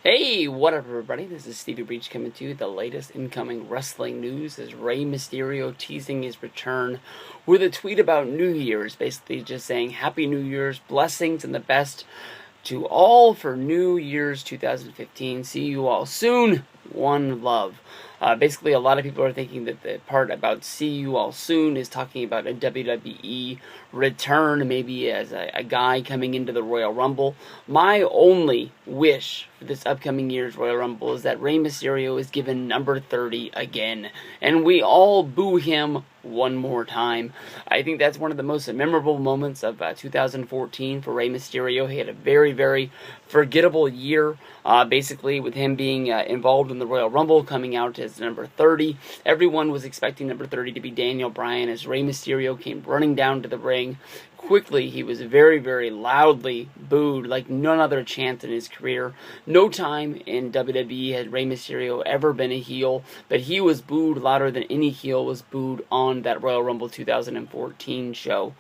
Hey, what up, everybody? This is Stevie Breach coming to you. The latest incoming wrestling news is Rey Mysterio teasing his return with a tweet about New Year's, basically just saying Happy New Year's, blessings, and the best to all for New Year's 2015. See you all soon. One love. Basically, a lot of people are thinking that the part about see you all soon is talking about a WWE return, maybe as a guy coming into the Royal Rumble. My only wish for this upcoming year's Royal Rumble is that Rey Mysterio is given number 30 again, and we all boo him one more time. I think that's one of the most memorable moments of 2014 for Rey Mysterio. He had a very, very forgettable year, basically with him being involved in the Royal Rumble, coming out as number 30. Everyone was expecting number 30 to be Daniel Bryan as Rey Mysterio came running down to the ring. Quickly, he was very, very loudly booed like none other chance in his career. No time in WWE had Rey Mysterio ever been a heel, but he was booed louder than any heel was booed on that Royal Rumble 2014 show.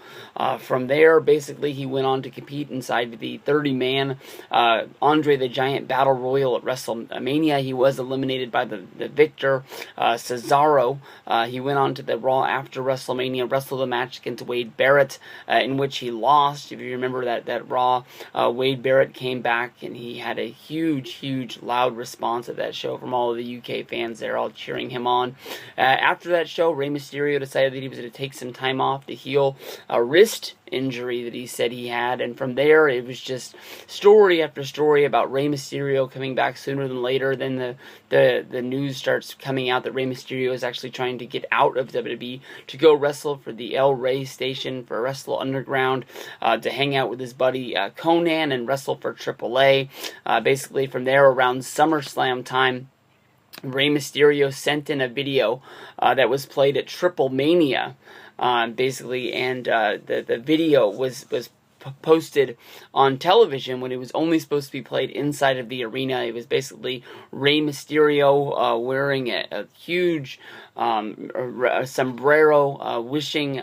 From there, basically, he went on to compete inside the 30-man Andre the Giant Battle Royal at WrestleMania. He was eliminated by the victor, Cesaro. He went on to the Raw after WrestleMania, wrestled a match against Wade Barrett, in which he lost. If you remember that Raw, Wade Barrett came back and he had a huge, loud response at that show from all of the UK fans there, all cheering him on. After that show, Rey Mysterio decided that he was going to take some time off to heal a wrist injury that he said he had, and from there it was just story after story about Rey Mysterio coming back sooner than later. Then the news starts coming out that Rey Mysterio is actually trying to get out of WWE to go wrestle for the El Rey station, for Wrestle Underground, to hang out with his buddy Conan and wrestle for AAA. Basically from there, around SummerSlam time, Rey Mysterio sent in a video that was played at Triple Mania, basically, and the video was posted on television when it was only supposed to be played inside of the arena. It was basically Rey Mysterio wearing a huge sombrero, wishing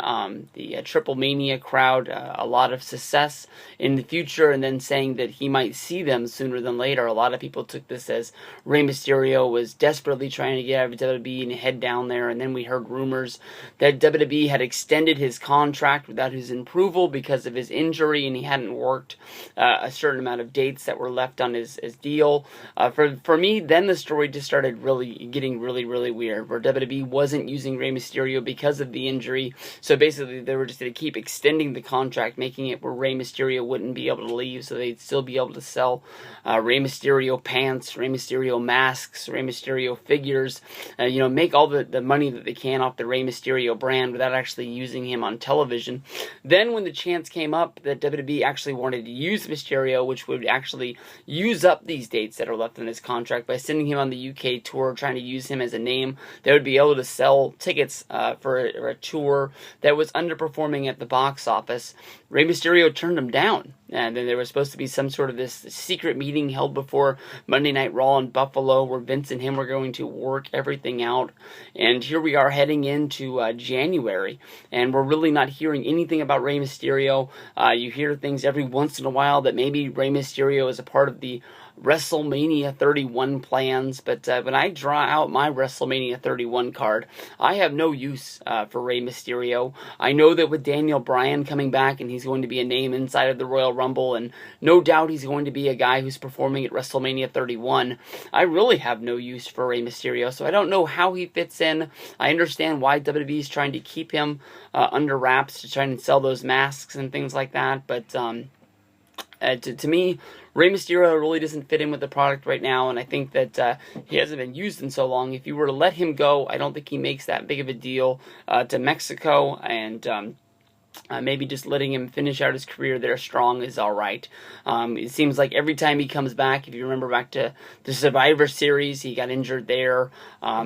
the Triple Mania crowd a lot of success in the future, and then saying that he might see them sooner than later. A lot of people took this as Rey Mysterio was desperately trying to get out of WWE and head down there, and then we heard rumors that WWE had extended his contract without his approval because of his injury, and he hadn't worked a certain amount of dates that were left on his deal. For me, then the story just started getting really weird, where WWE wasn't using Rey Mysterio because of the injury, so basically they were just going to keep extending the contract, making it where Rey Mysterio wouldn't be able to leave, so they'd still be able to sell Rey Mysterio pants, Rey Mysterio masks, Rey Mysterio figures, make all the money that they can off the Rey Mysterio brand without actually using him on television. Then when the chance came up that WWE actually wanted to use Mysterio, which would actually use up these dates that are left in his contract by sending him on the UK tour, trying to use him as a name, they would be able to sell tickets for a tour that was underperforming at the box office. Rey Mysterio turned him down, and then there was supposed to be some sort of this secret meeting held before Monday Night Raw in Buffalo where Vince and him were going to work everything out, and here we are heading into January, and we're really not hearing anything about Rey Mysterio. You hear things every once in a while that maybe Rey Mysterio is a part of the WrestleMania 31 plans, but when I draw out my WrestleMania 31 card, I have no use for Rey Mysterio. I know that with Daniel Bryan coming back, and he's going to be a name inside of the Royal Rumble, and no doubt he's going to be a guy who's performing at WrestleMania 31, I really have no use for Rey Mysterio, so I don't know how he fits in. I understand why WWE is trying to keep him under wraps to try and sell those masks and things like that, but to me, Rey Mysterio really doesn't fit in with the product right now, and I think that he hasn't been used in so long. If you were to let him go, I don't think he makes that big of a deal to Mexico, and maybe just letting him finish out his career there strong is alright. It seems like every time he comes back, if you remember back to the Survivor Series, he got injured there.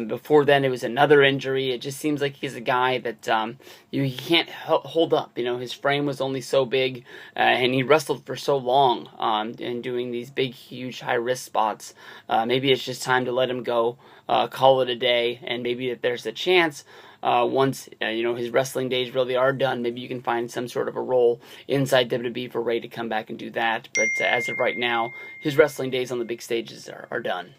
Before then, it was another injury. It just seems like he's a guy that he can't hold up. His frame was only so big, and he wrestled for so long in doing these big, huge, high-risk spots. Maybe it's just time to let him go, call it a day, and maybe that there's a chance once his wrestling days really are done, maybe you can find some sort of a role inside WWE for Rey to come back and do that. But as of right now, his wrestling days on the big stages are done.